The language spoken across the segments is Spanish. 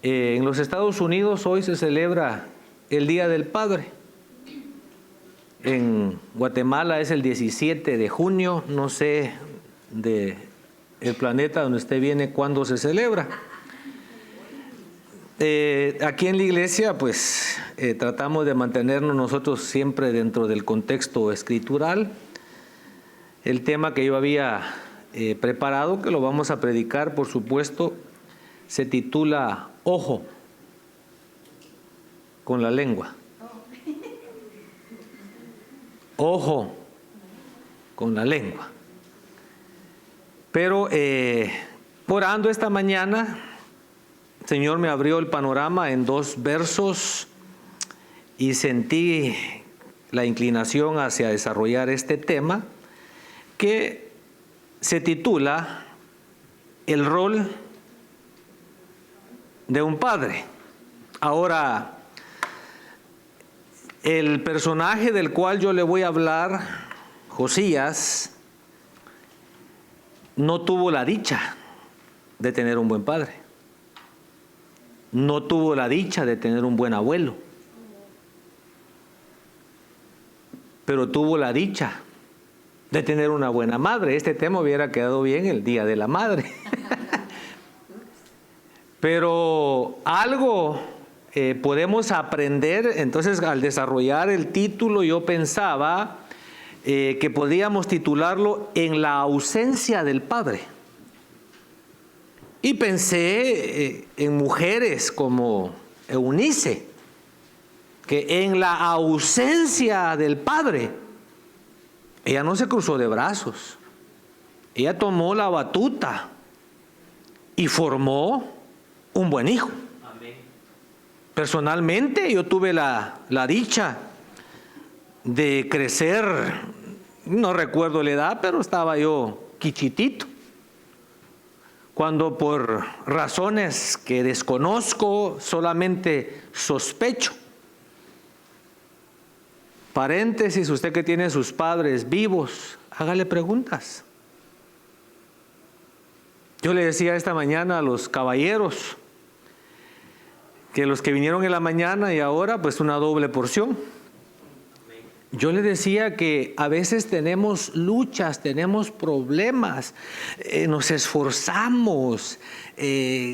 En los Estados Unidos hoy se celebra el Día del Padre. En Guatemala es el 17 de junio, no sé de el planeta donde usted viene cuándo se celebra. Aquí en la iglesia pues tratamos de mantenernos nosotros siempre dentro del contexto escritural. El tema que yo había preparado, que lo vamos a predicar por supuesto, se titula Ojo con la lengua. Ojo con la lengua. Pero orando esta mañana, el Señor me abrió el panorama en 2 versos y sentí la inclinación hacia desarrollar este tema que se titula El rol de un padre. Ahora, el personaje del cual yo le voy a hablar, Josías, no tuvo la dicha de tener un buen padre. No tuvo la dicha de tener un buen abuelo. Pero tuvo la dicha de tener una buena madre. Este tema hubiera quedado bien el Día de la Madre. Pero algo podemos aprender. Entonces, al desarrollar el título, yo pensaba que podríamos titularlo En la ausencia del padre. Y pensé en mujeres como Eunice, que en la ausencia del padre, ella no se cruzó de brazos. Ella tomó la batuta y formó un buen hijo. Amén. Personalmente yo tuve la dicha de crecer, no recuerdo la edad, pero estaba yo quichitito, cuando por razones que desconozco, solamente sospecho. Paréntesis, usted que tiene sus padres vivos, hágale preguntas. Yo le decía esta mañana a los caballeros que los que vinieron en la mañana y ahora pues una doble porción. Yo le decía que a veces tenemos luchas, tenemos problemas, nos esforzamos,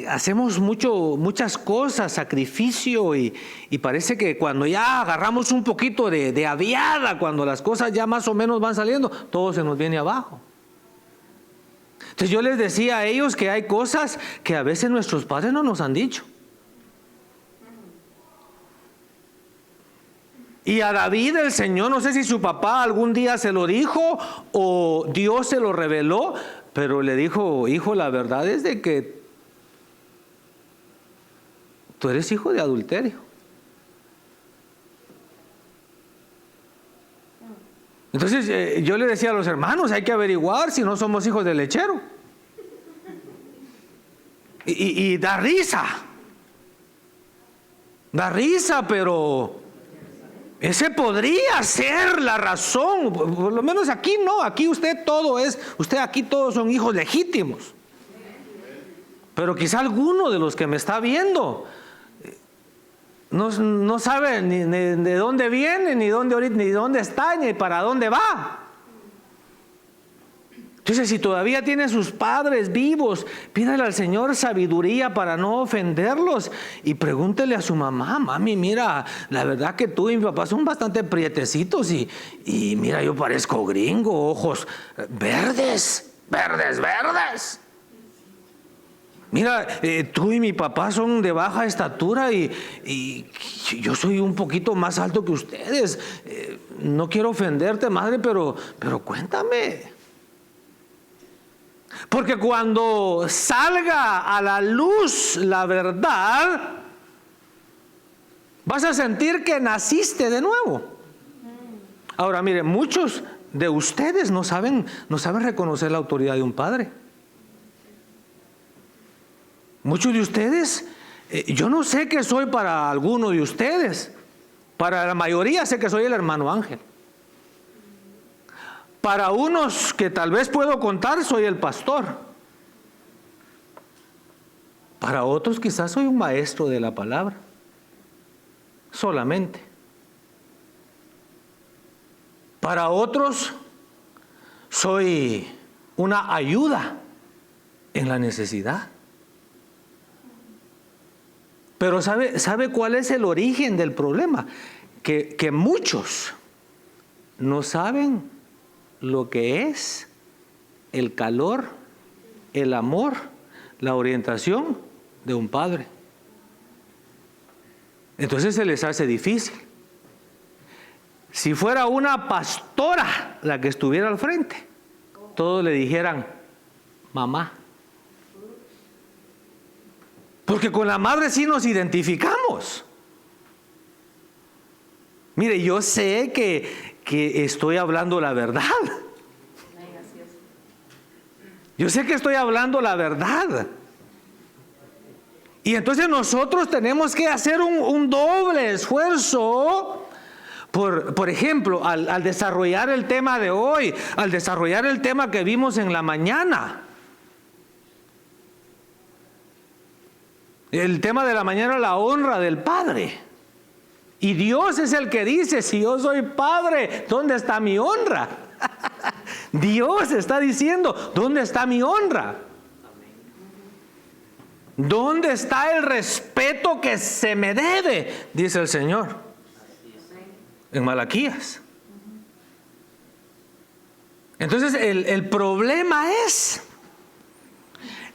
hacemos muchas cosas, sacrificio y parece que cuando ya agarramos un poquito de aviada, cuando las cosas ya más o menos van saliendo, todo se nos viene abajo. Entonces yo les decía a ellos que hay cosas que a veces nuestros padres no nos han dicho. Y a David el Señor, no sé si su papá algún día se lo dijo o Dios se lo reveló, pero le dijo: hijo, la verdad es de que tú eres hijo de adulterio. Entonces yo le decía a los hermanos, hay que averiguar si no somos hijos del lechero. Y da risa, pero ese podría ser la razón. Por lo menos aquí no, aquí usted aquí todos son hijos legítimos. Pero quizá alguno de los que me está viendo no sabe ni de dónde viene, ni dónde está, ni para dónde va. Entonces, si todavía tiene sus padres vivos, pídale al Señor sabiduría para no ofenderlos y pregúntele a su mamá: mami, mira, la verdad que tú y mi papá son bastante prietecitos y mira, yo parezco gringo, ojos verdes. Mira, tú y mi papá son de baja estatura y yo soy un poquito más alto que ustedes. No quiero ofenderte, madre, pero cuéntame. Porque cuando salga a la luz la verdad, vas a sentir que naciste de nuevo. Ahora, mire, muchos de ustedes no saben reconocer la autoridad de un padre. Muchos de ustedes, yo no sé qué soy para alguno de ustedes. Para la mayoría sé que soy el hermano Ángel. Para unos que tal vez puedo contar, soy el pastor. Para otros quizás soy un maestro de la palabra, solamente. Para otros soy una ayuda en la necesidad. Pero ¿sabe cuál es el origen del problema? Que muchos no saben lo que es el calor, el amor, la orientación de un padre. Entonces se les hace difícil. Si fuera una pastora la que estuviera al frente, todos le dijeran mamá. Porque con la madre sí nos identificamos. Mire, yo sé que estoy hablando la verdad. Yo sé que estoy hablando la verdad. Y entonces nosotros tenemos que hacer un doble esfuerzo. Por ejemplo, al desarrollar el tema de hoy, al desarrollar el tema que vimos en la mañana. El tema de la mañana, la honra del Padre. Y Dios es el que dice, si yo soy Padre, ¿dónde está mi honra? Dios está diciendo, ¿dónde está mi honra? ¿Dónde está el respeto que se me debe? Dice el Señor. En Malaquías. Entonces el problema es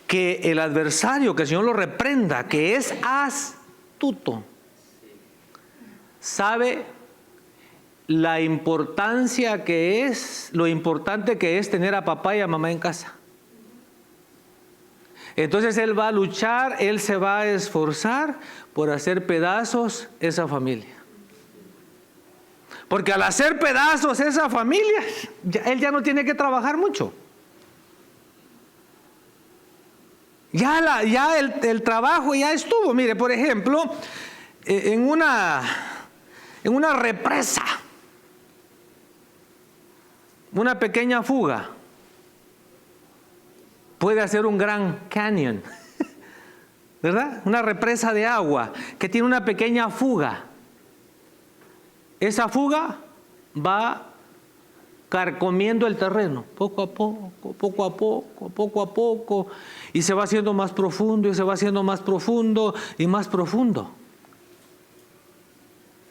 que el adversario, que el Señor lo reprenda, que es astuto, sabe la importancia que es, lo importante que es tener a papá y a mamá en casa. Entonces él va a luchar, él se va a esforzar por hacer pedazos esa familia. Porque al hacer pedazos esa familia, él ya no tiene que trabajar mucho. Ya el trabajo ya estuvo. Mire, por ejemplo, en una represa, una pequeña fuga puede hacer un gran cañón, ¿verdad? Una represa de agua que tiene una pequeña fuga. Esa fuga va carcomiendo el terreno, poco a poco, y se va haciendo más profundo, y se va haciendo más profundo, y más profundo.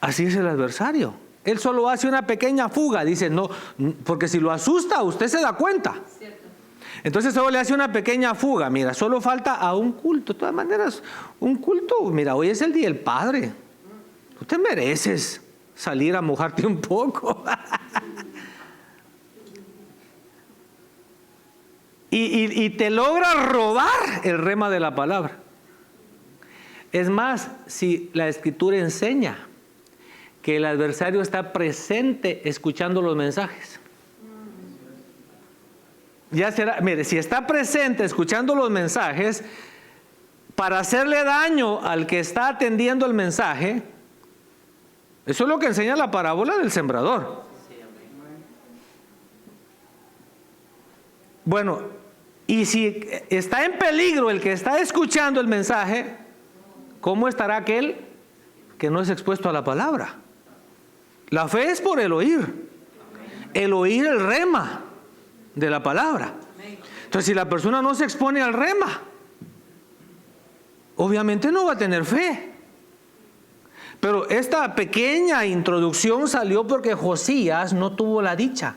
Así es el adversario. Él solo hace una pequeña fuga, dice, no, porque si lo asusta, usted se da cuenta. Entonces solo le hace una pequeña fuga. Mira, solo falta a un culto. De todas maneras, un culto, mira, hoy es el Día del Padre. Tú te mereces salir a mojarte un poco. y te logra robar el rema de la palabra. Es más, si la Escritura enseña que el adversario está presente escuchando los mensajes. Ya será, mire, si está presente escuchando los mensajes, para hacerle daño al que está atendiendo el mensaje, eso es lo que enseña la parábola del sembrador. Bueno, y si está en peligro el que está escuchando el mensaje, ¿cómo estará aquel que no es expuesto a la palabra? La fe es por el oír el rema de la palabra. Entonces, si la persona no se expone al rema, obviamente no va a tener fe. Pero esta pequeña introducción salió porque Josías no tuvo la dicha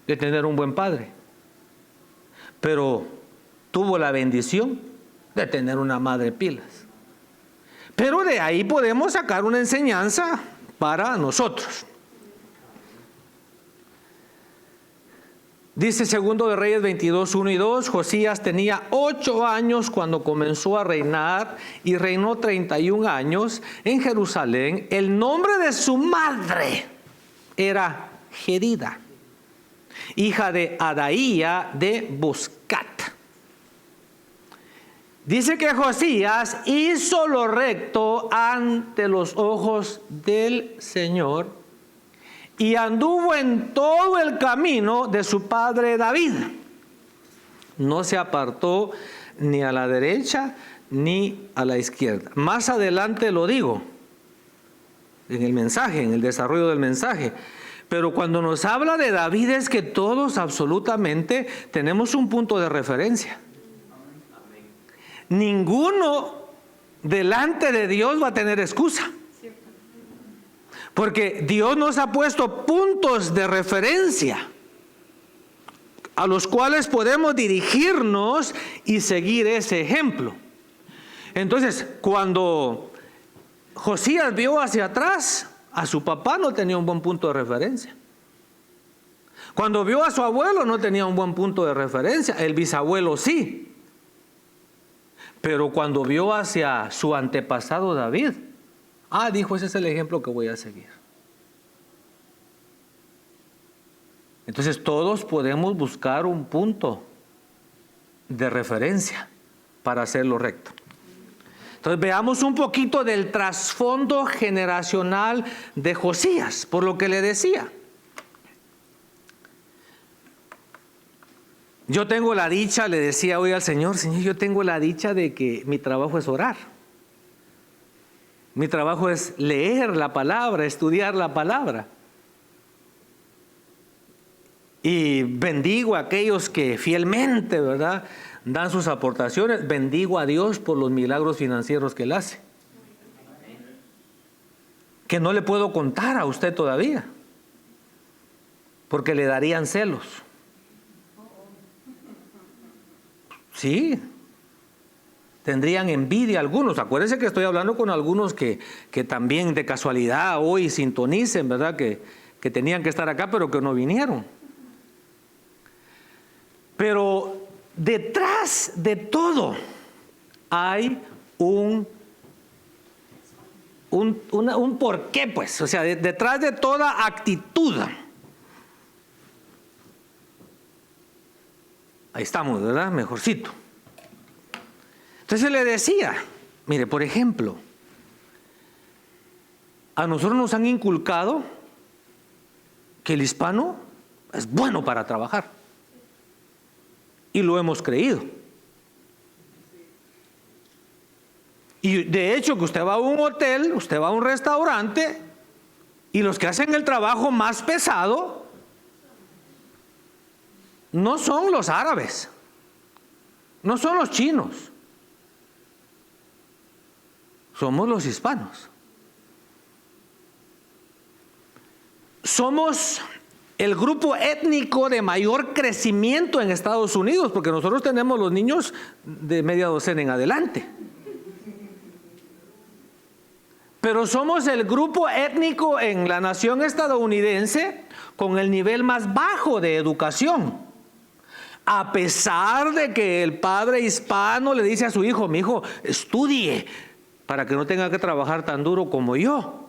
de tener un buen padre, pero tuvo la bendición de tener una madre pilas. Pero de ahí podemos sacar una enseñanza para nosotros. Dice Segundo de Reyes 22, 1 y 2, Josías tenía 8 años cuando comenzó a reinar y reinó 31 años en Jerusalén. El nombre de su madre era Jerida, hija de Adaía de Boscat. Dice que Josías hizo lo recto ante los ojos del Señor y anduvo en todo el camino de su padre David. No se apartó ni a la derecha ni a la izquierda. Más adelante lo digo, en el mensaje, en el desarrollo del mensaje. Pero cuando nos habla de David es que todos absolutamente tenemos un punto de referencia. Ninguno delante de Dios va a tener excusa. Porque Dios nos ha puesto puntos de referencia a los cuales podemos dirigirnos y seguir ese ejemplo. Entonces, cuando Josías vio hacia atrás, a su papá no tenía un buen punto de referencia. Cuando vio a su abuelo no tenía un buen punto de referencia. El bisabuelo sí. Pero cuando vio hacia su antepasado David, dijo, ese es el ejemplo que voy a seguir. Entonces todos podemos buscar un punto de referencia para hacerlo recto. Entonces veamos un poquito del trasfondo generacional de Josías, por lo que le decía. Yo tengo la dicha, le decía hoy al Señor, yo tengo la dicha de que mi trabajo es orar. Mi trabajo es leer la palabra, estudiar la palabra. Y bendigo a aquellos que fielmente, ¿verdad?, dan sus aportaciones. Bendigo a Dios por los milagros financieros que Él hace. Que no le puedo contar a usted todavía, porque le darían celos. Sí, tendrían envidia algunos. Acuérdense que estoy hablando con algunos que también de casualidad hoy sintonicen, ¿verdad?, que tenían que estar acá, pero que no vinieron. Pero detrás de todo hay un porqué, pues. O sea, detrás de toda actitud. Ahí estamos, ¿verdad? Mejorcito. Entonces le decía, mire, por ejemplo, a nosotros nos han inculcado que el hispano es bueno para trabajar. Y lo hemos creído. Y de hecho que usted va a un hotel, usted va a un restaurante, y los que hacen el trabajo más pesado no son los árabes, no son los chinos, somos los hispanos. Somos el grupo étnico de mayor crecimiento en Estados Unidos, porque nosotros tenemos los niños de media docena en adelante. Pero somos el grupo étnico en la nación estadounidense con el nivel más bajo de educación. A pesar de que el padre hispano le dice a su hijo, mi hijo, estudie para que no tenga que trabajar tan duro como yo.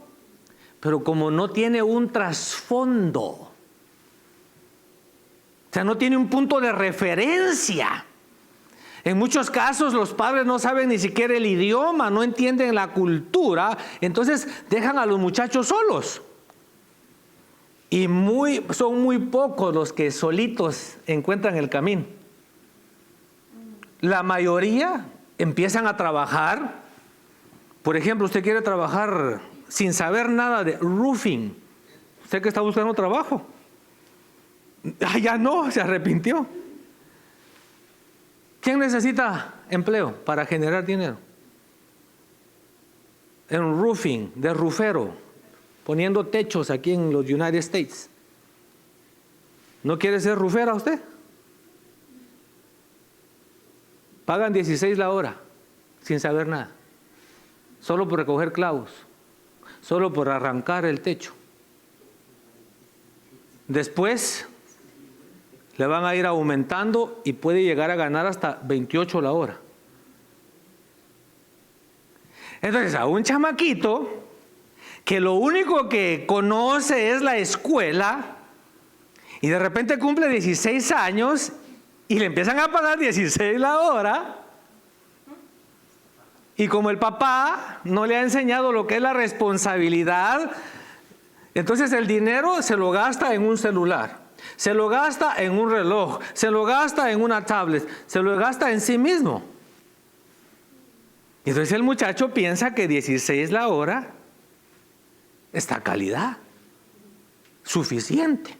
Pero como no tiene un trasfondo, o sea, no tiene un punto de referencia. En muchos casos los padres no saben ni siquiera el idioma, no entienden la cultura, entonces dejan a los muchachos solos. Y son muy pocos los que solitos encuentran el camino. La mayoría empiezan a trabajar. Por ejemplo, usted quiere trabajar sin saber nada de roofing. Usted que está buscando trabajo. Ya no, se arrepintió. ¿Quién necesita empleo para generar dinero? En roofing, de rufero, poniendo techos aquí en los United States. ¿No quiere ser rufera usted? Pagan 16 la hora, sin saber nada. Solo por recoger clavos, solo por arrancar el techo. Después le van a ir aumentando y puede llegar a ganar hasta 28 la hora. Entonces, a un chamaquito que lo único que conoce es la escuela y de repente cumple 16 años y le empiezan a pagar 16 la hora, y como el papá no le ha enseñado lo que es la responsabilidad, entonces el dinero se lo gasta en un celular, se lo gasta en un reloj, se lo gasta en una tablet, se lo gasta en sí mismo. Y entonces el muchacho piensa que 16 la hora está calidad, suficiente.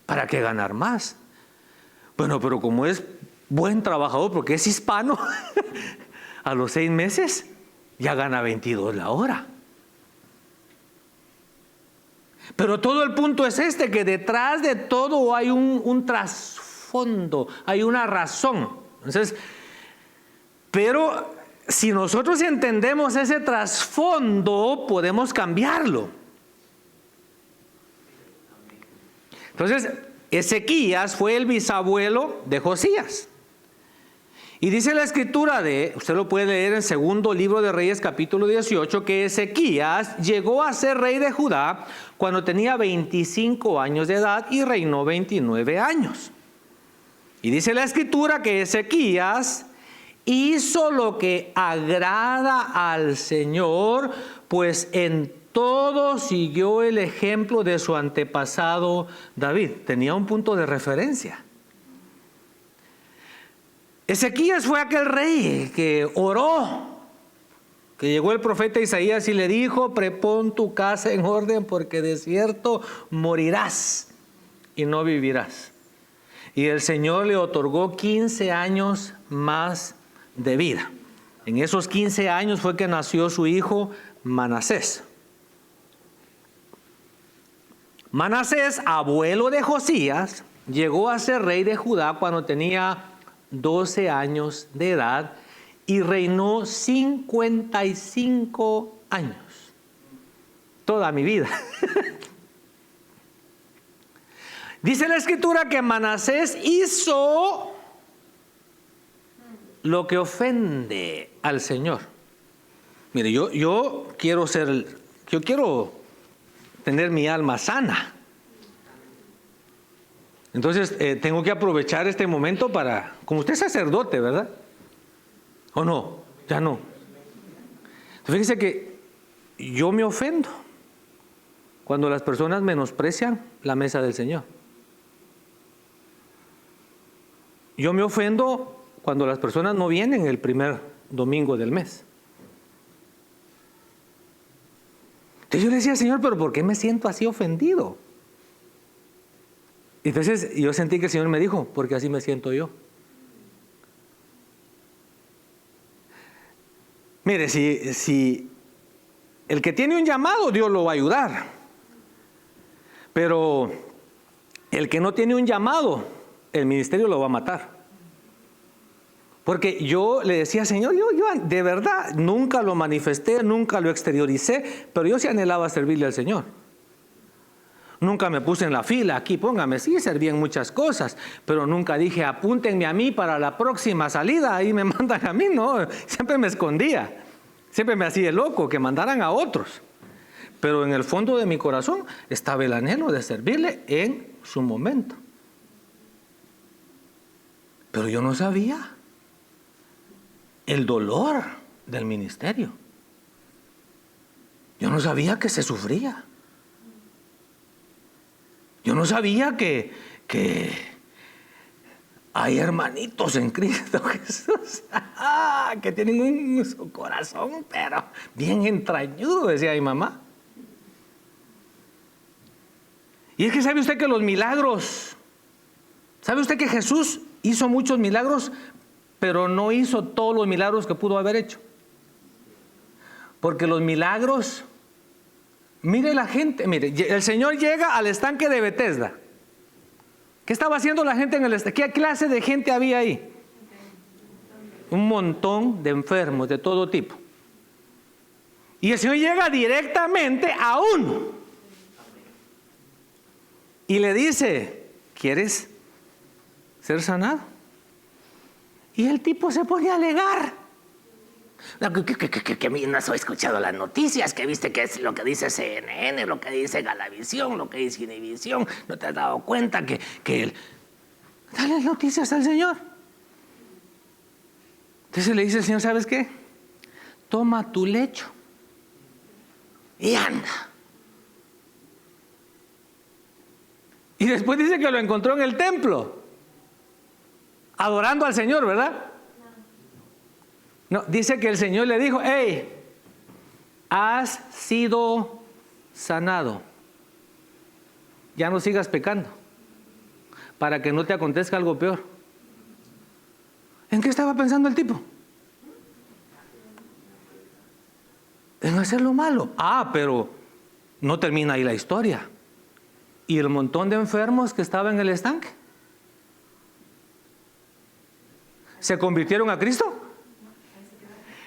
¿Para qué ganar más? Bueno, pero como es buen trabajador, porque es hispano, a los 6 meses ya gana 22 la hora. Pero todo el punto es que detrás de todo hay un trasfondo, hay una razón. Entonces, pero si nosotros entendemos ese trasfondo, podemos cambiarlo. Entonces, Ezequías fue el bisabuelo de Josías. Y dice la escritura usted lo puede leer en segundo libro de Reyes capítulo 18, que Ezequías llegó a ser rey de Judá cuando tenía 25 años de edad y reinó 29 años. Y dice la escritura que Ezequías hizo lo que agrada al Señor, pues en todo siguió el ejemplo de su antepasado David. Tenía un punto de referencia. Ezequías fue aquel rey que oró, que llegó el profeta Isaías y le dijo: prepon tu casa en orden, porque de cierto morirás y no vivirás. Y el Señor le otorgó 15 años más de vida. En esos 15 años fue que nació su hijo Manasés. Manasés, abuelo de Josías, llegó a ser rey de Judá cuando tenía 12 años de edad y reinó 55 años. Toda mi vida. Dice la escritura que Manasés hizo lo que ofende al Señor. Mire, yo quiero tener mi alma sana. Entonces, tengo que aprovechar este momento como usted es sacerdote, ¿verdad? ¿O no? Ya no. Fíjese que yo me ofendo cuando las personas menosprecian la mesa del Señor. Yo me ofendo cuando las personas no vienen el primer domingo del mes. Entonces yo le decía: Señor, ¿pero por qué me siento así ofendido? Entonces yo sentí que el Señor me dijo: porque así me siento yo. Mire, si el que tiene un llamado, Dios lo va a ayudar. Pero el que no tiene un llamado, el ministerio lo va a matar. Porque yo le decía: Señor, yo de verdad nunca lo manifesté, nunca lo exterioricé, pero yo sí anhelaba servirle al Señor. Nunca me puse en la fila, aquí póngame, sí serví en muchas cosas, pero nunca dije: apúntenme a mí para la próxima salida, ahí me mandan a mí. No, siempre me escondía, siempre me hacía el loco, que mandaran a otros. Pero en el fondo de mi corazón estaba el anhelo de servirle en su momento. Pero yo no sabía el dolor del ministerio. Yo no sabía que se sufría. Yo no sabía que hay hermanitos en Cristo Jesús que tienen un corazón, pero bien entrañudo, decía mi mamá. Y es que sabe usted que los milagros, sabe usted que Jesús hizo muchos milagros, pero no hizo todos los milagros que pudo haber hecho. Porque los milagros, mire la gente, mire, el Señor llega al estanque de Betesda. ¿Qué estaba haciendo la gente en el estanque? ¿Qué clase de gente había ahí? Un montón de enfermos de todo tipo. Y el Señor llega directamente a uno. Y le dice: ¿quieres ser sanado? Y el tipo se pone a alegar. Que no has escuchado las noticias, que viste que es lo que dice CNN, lo que dice Galavisión, lo que dice Univisión. ¿No te has dado cuenta que él... Dale noticias al Señor. Entonces le dice el Señor: ¿sabes qué? Toma tu lecho y anda. Y después dice que lo encontró en el templo, adorando al Señor, ¿verdad? No, dice que el Señor le dijo, hey, has sido sanado. Ya no sigas pecando, para que no te acontezca algo peor. ¿En qué estaba pensando el tipo? En hacer lo malo. Pero no termina ahí la historia. ¿Y el montón de enfermos que estaban en el estanque? ¿Se convirtieron a Cristo?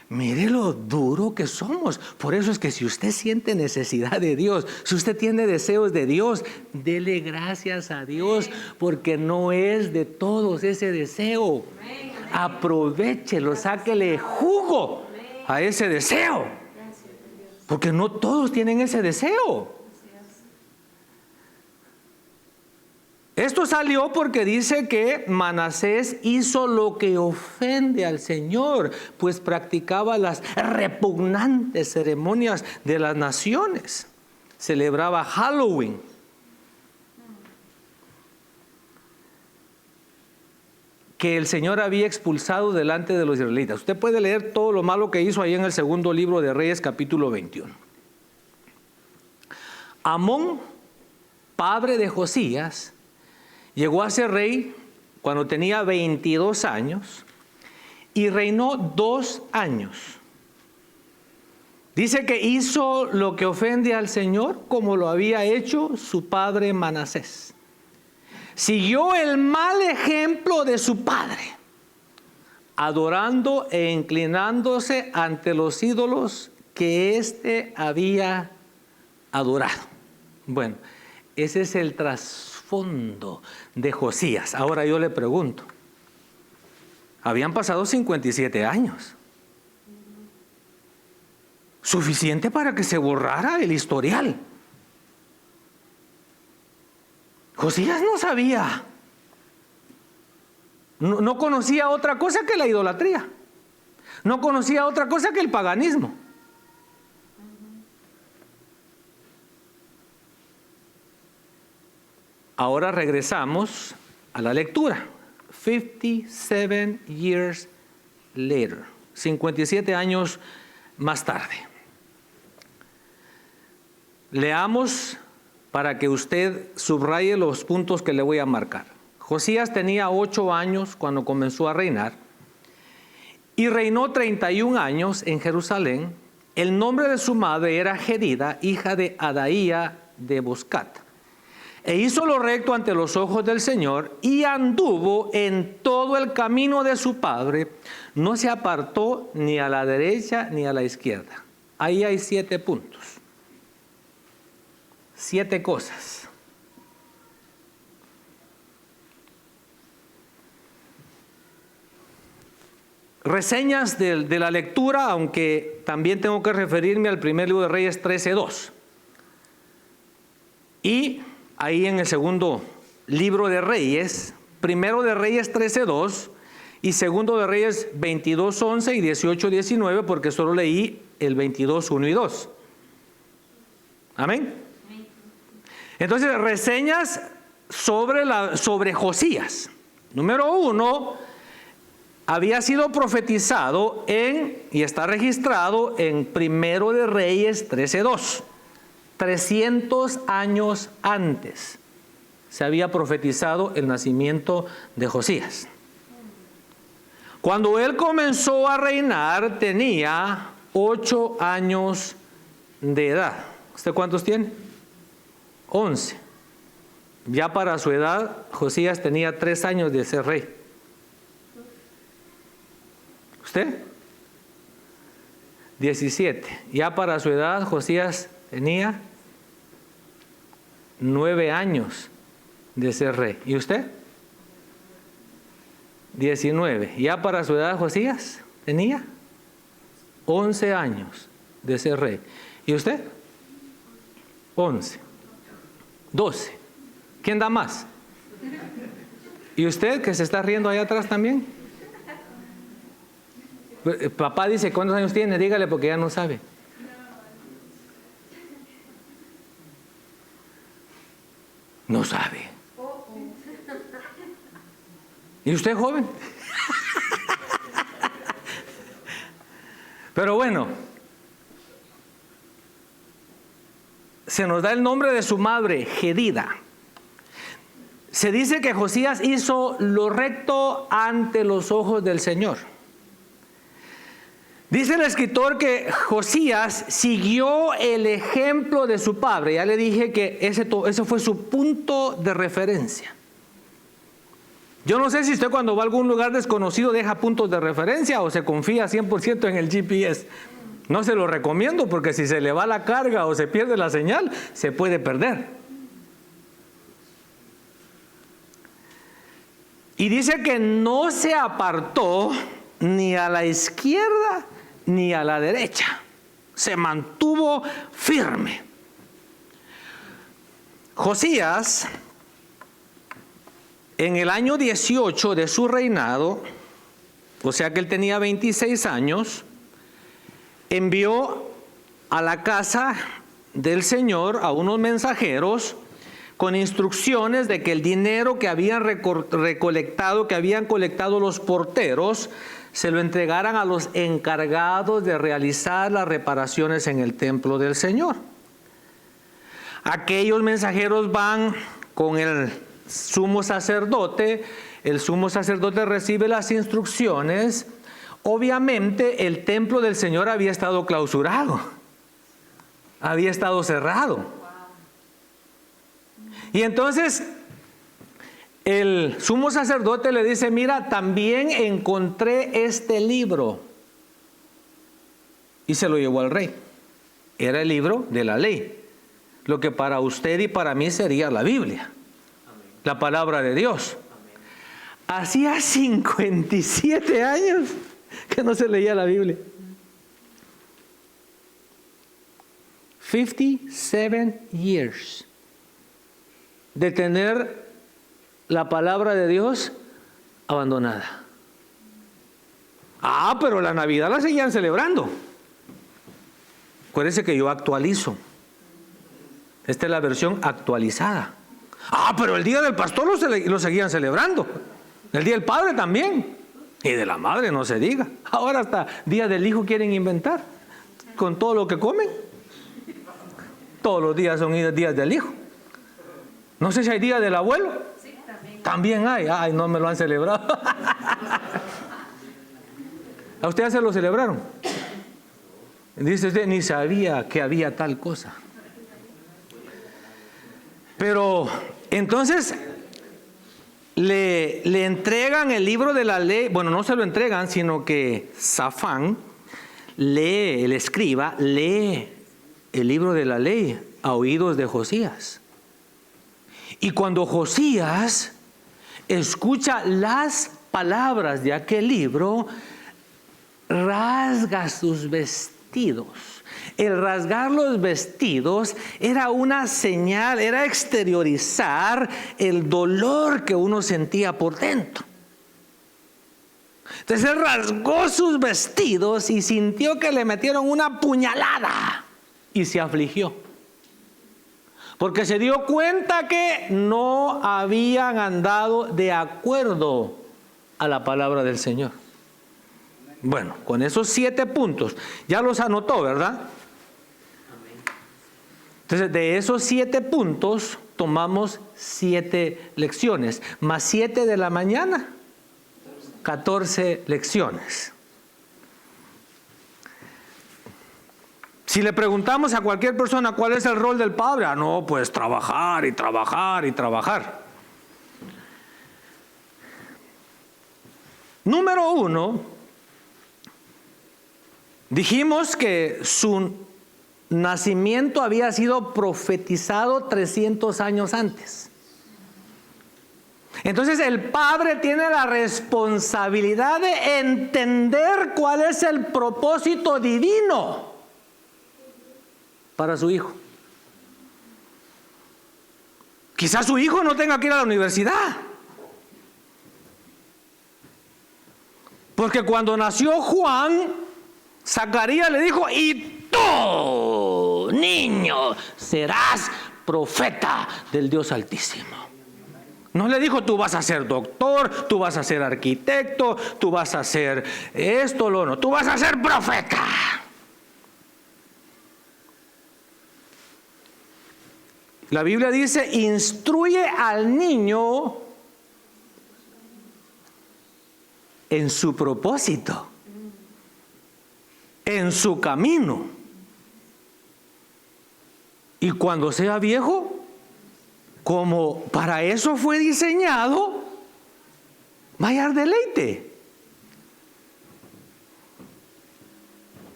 Mire lo duro que somos. Por eso es que si usted siente necesidad de Dios, si usted tiene deseos de Dios, dele gracias a Dios, porque no es de todos ese deseo. Aprovéchelo, sáquele jugo a ese deseo, porque no todos tienen ese deseo. Esto salió porque dice que Manasés hizo lo que ofende al Señor, pues practicaba las repugnantes ceremonias de las naciones. Celebraba Halloween. Que el Señor había expulsado delante de los israelitas. Usted puede leer todo lo malo que hizo ahí en el segundo libro de Reyes, capítulo 21. Amón, padre de Josías, llegó a ser rey cuando tenía 22 años y reinó 2 años. Dice que hizo lo que ofende al Señor como lo había hecho su padre Manasés. Siguió el mal ejemplo de su padre, adorando e inclinándose ante los ídolos que éste había adorado. Bueno, ese es el trasfondo de Josías. Ahora yo le pregunto, habían pasado 57 años. Suficiente para que se borrara el historial. Josías no sabía, no conocía otra cosa que la idolatría, no conocía otra cosa que el paganismo. Ahora regresamos a la lectura. 57 years later, 57 años más tarde. Leamos para que usted subraye los puntos que le voy a marcar. Josías tenía 8 años cuando comenzó a reinar y reinó 31 años en Jerusalén. El nombre de su madre era Jedida, hija de Adaía de Boscat. E hizo lo recto ante los ojos del Señor y anduvo en todo el camino de su padre. No se apartó ni a la derecha ni a la izquierda. Ahí hay 7 puntos. 7 cosas. Reseñas de la lectura, aunque también tengo que referirme al primer libro de Reyes 13:2. Y ahí en el segundo libro de Reyes, primero de Reyes 13:2 y segundo de Reyes 22:11 y 18:19, porque solo leí el 22:1 y 2. Amén. Entonces, reseñas sobre Josías. Número 1, había sido profetizado y está registrado en Primero de Reyes 13:2. 300 años antes se había profetizado el nacimiento de Josías. Cuando él comenzó a reinar tenía 8 años de edad. ¿Usted cuántos tiene? 11. Ya para su edad, Josías tenía 3 años de ser rey. ¿Usted? 17. Ya para su edad, Josías tenía 9 años de ser rey. ¿Y usted? 19. Ya para su edad, Josías tenía 11 años de ser rey. ¿Y usted? 11. 12. ¿Quién da más? ¿Y usted que se está riendo allá atrás también? Papá dice, ¿cuántos años tiene? Dígale porque ya no sabe. No sabe. ¿Y usted, joven? Pero bueno, se nos da el nombre de su madre, Jedida. Se dice que Josías hizo lo recto ante los ojos del Señor. Dice el escritor que Josías siguió el ejemplo de su padre. Ya le dije que ese fue su punto de referencia. Yo no sé si usted cuando va a algún lugar desconocido deja puntos de referencia o se confía 100% en el GPS. No se lo recomiendo porque si se le va la carga o se pierde la señal, se puede perder. Y dice que no se apartó ni a la izquierda ni a la derecha. Se mantuvo firme. Josías, en el año 18 de su reinado, o sea que él tenía 26 años, envió a la casa del Señor a unos mensajeros con instrucciones de que el dinero que habían recolectado, que habían colectado los porteros, se lo entregaran a los encargados de realizar las reparaciones en el templo del Señor. Aquellos mensajeros van con el sumo sacerdote, el sumo sacerdote recibe las instrucciones. Obviamente el templo del Señor había estado clausurado, había estado cerrado. Y entonces el sumo sacerdote le dice: mira, también encontré este libro. Y se lo llevó al rey. Era el libro de la ley, lo que para usted y para mí sería la Biblia, la palabra de Dios. Hacía 57 años que no se leía la Biblia. 57 years de tener la palabra de Dios abandonada. Pero la Navidad la seguían celebrando. Acuérdense que yo actualizo. Esta es la versión actualizada. Pero el día del pastor lo seguían celebrando. El día del padre también. Y de la madre no se diga. Ahora hasta día del hijo quieren inventar. Con todo lo que comen. Todos los días son días del hijo. No sé si hay día del abuelo. Sí, también hay. Ay, no me lo han celebrado. ¿A ustedes se lo celebraron? Dice usted, ni sabía que había tal cosa. Pero entonces le entregan el libro de la ley. Bueno, no se lo entregan, sino que Safán lee, el escriba lee el libro de la ley a oídos de Josías. Y cuando Josías escucha las palabras de aquel libro, rasga sus vestidos. El rasgar los vestidos era una señal, era exteriorizar el dolor que uno sentía por dentro. Entonces él rasgó sus vestidos y sintió que le metieron una puñalada y se afligió. Porque se dio cuenta que no habían andado de acuerdo a la palabra del Señor. Bueno, con esos 7 puntos, ya los anotó, ¿verdad? Entonces, de esos 7 puntos, tomamos 7 lecciones, más 7 de la mañana, 14 lecciones. Si le preguntamos a cualquier persona cuál es el rol del padre, no, pues trabajar y trabajar y trabajar. Número 1, dijimos que su nacimiento había sido profetizado 300 años antes. Entonces el padre tiene la responsabilidad de entender cuál es el propósito divino para su hijo. Quizás su hijo no tenga que ir a la universidad. Porque cuando nació Juan, Zacarías le dijo: y tú, niño, serás profeta del Dios Altísimo. No le dijo, tú vas a ser doctor, tú vas a ser arquitecto, tú vas a ser esto, lo no, tú vas a ser profeta. La Biblia dice, instruye al niño en su propósito, en su camino. Y cuando sea viejo, como para eso fue diseñado, va a hallar deleite.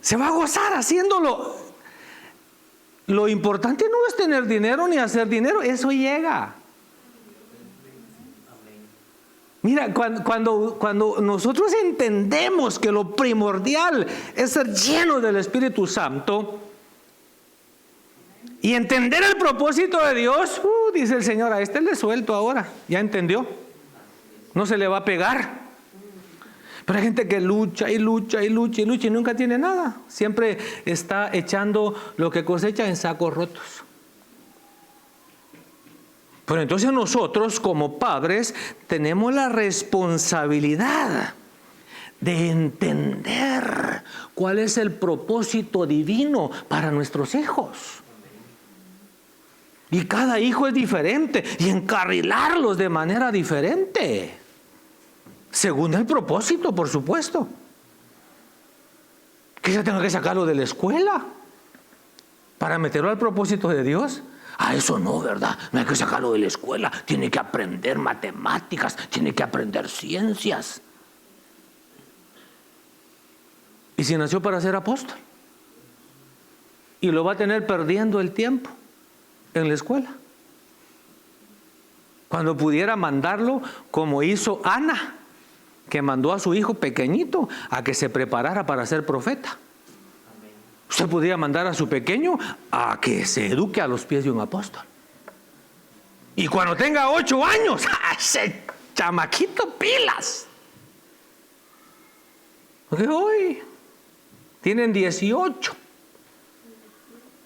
Se va a gozar haciéndolo. Lo importante no es tener dinero ni hacer dinero, eso llega. Mira, cuando nosotros entendemos que lo primordial es ser lleno del Espíritu Santo y entender el propósito de Dios, dice el Señor, a este le suelto ahora, ya entendió, no se le va a pegar. Pero hay gente que lucha y lucha y lucha y lucha y nunca tiene nada. Siempre está echando lo que cosecha en sacos rotos. Pero entonces nosotros como padres tenemos la responsabilidad de entender cuál es el propósito divino para nuestros hijos. Y cada hijo es diferente y encarrilarlos de manera diferente. Según el propósito, por supuesto. Que ya tengo que sacarlo de la escuela para meterlo al propósito de Dios. Eso no, ¿verdad? No hay que sacarlo de la escuela. Tiene que aprender matemáticas, tiene que aprender ciencias. ¿Y si nació para ser apóstol? Y lo va a tener perdiendo el tiempo en la escuela. Cuando pudiera mandarlo como hizo Ana, que mandó a su hijo pequeñito a que se preparara para ser profeta. Usted podría mandar a su pequeño a que se eduque a los pies de un apóstol. Y cuando tenga 8 años, ese chamaquito pilas. Porque hoy tienen 18.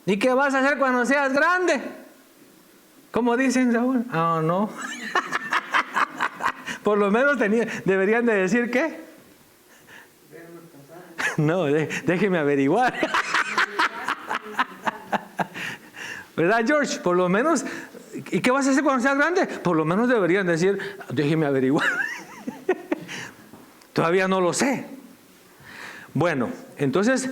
¿Y qué vas a hacer cuando seas grande? ¿Cómo dicen, Saúl? No. Por lo menos deberían de decir ¿qué? No, déjeme averiguar. ¿Verdad, George? Por lo menos, ¿y qué vas a hacer cuando seas grande? Por lo menos deberían decir, déjeme averiguar. Todavía no lo sé. Bueno, entonces,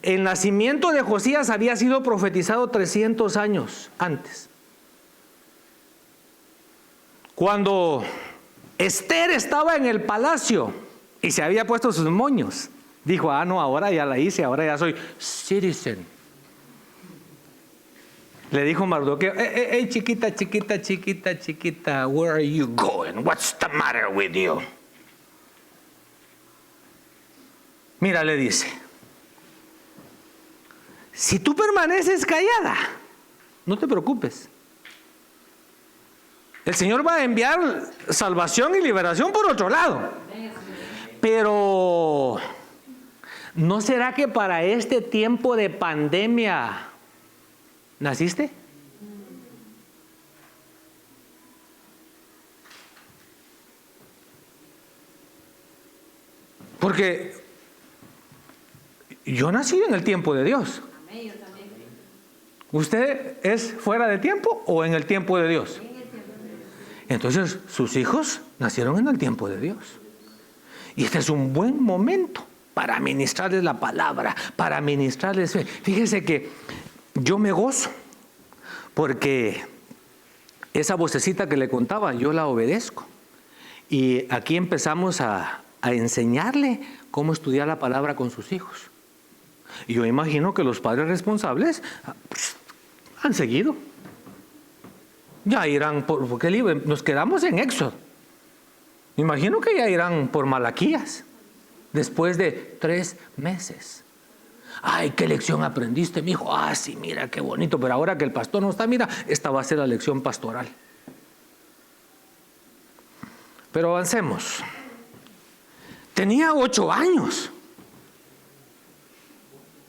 el nacimiento de Josías había sido profetizado 300 años antes. Cuando Esther estaba en el palacio y se había puesto sus moños, dijo, no, ahora ya la hice, ahora ya soy citizen. Le dijo Mardoqueo, hey, chiquita, where are you going? What's the matter with you? Mira, le dice, si tú permaneces callada, no te preocupes. El Señor va a enviar salvación y liberación por otro lado. Pero, ¿no será que para este tiempo de pandemia naciste? Porque yo nací en el tiempo de Dios. ¿Usted es fuera de tiempo o en el tiempo de Dios? Entonces, sus hijos nacieron en el tiempo de Dios. Y este es un buen momento para ministrarles la palabra, para ministrarles fe. Fíjese que yo me gozo porque esa vocecita que le contaba, yo la obedezco. Y aquí empezamos a enseñarle cómo estudiar la palabra con sus hijos. Y yo imagino que los padres responsables han seguido. Ya irán por qué libro, nos quedamos en Éxodo. Me imagino que ya irán por Malaquías después de 3 meses. Ay, qué lección aprendiste, mi hijo. Sí, mira qué bonito, pero ahora que el pastor no está, mira, esta va a ser la lección pastoral. Pero avancemos. Tenía 8 años.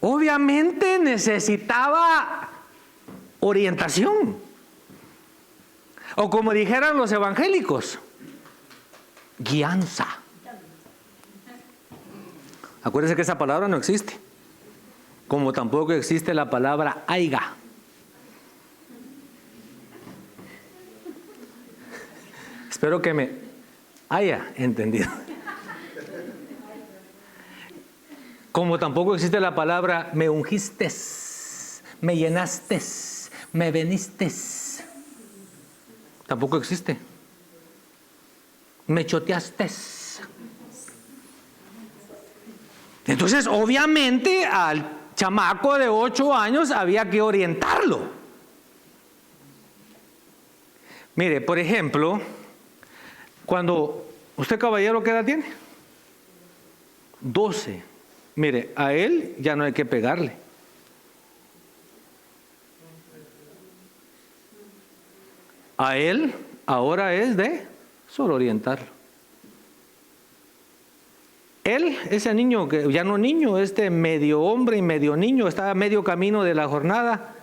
Obviamente necesitaba orientación. O como dijeran los evangélicos, guianza. Acuérdense que esa palabra no existe. Como tampoco existe la palabra aiga. Espero que me haya entendido. Como tampoco existe la palabra me ungiste, me llenaste, me veniste. Tampoco existe. Me choteaste. Entonces, obviamente, al chamaco de 8 años había que orientarlo. Mire, por ejemplo, cuando usted, caballero, ¿qué edad tiene? 12. Mire, a él ya no hay que pegarle. A él ahora es de solo orientarlo. Él, ese niño, que ya no niño, este medio hombre y medio niño, está a medio camino de la jornada.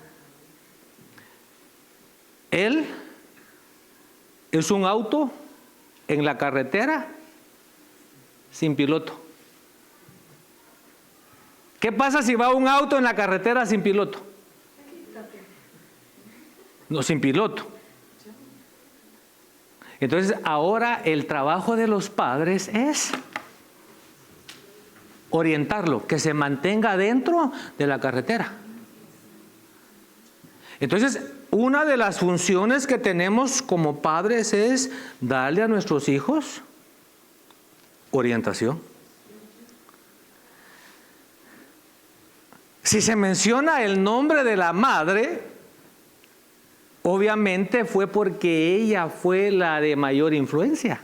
Él es un auto en la carretera sin piloto. ¿Qué pasa si va un auto en la carretera sin piloto? No, sin piloto. Entonces, ahora el trabajo de los padres es orientarlo, que se mantenga dentro de la carretera. Entonces, una de las funciones que tenemos como padres es darle a nuestros hijos orientación. Si se menciona el nombre de la madre, obviamente fue porque ella fue la de mayor influencia.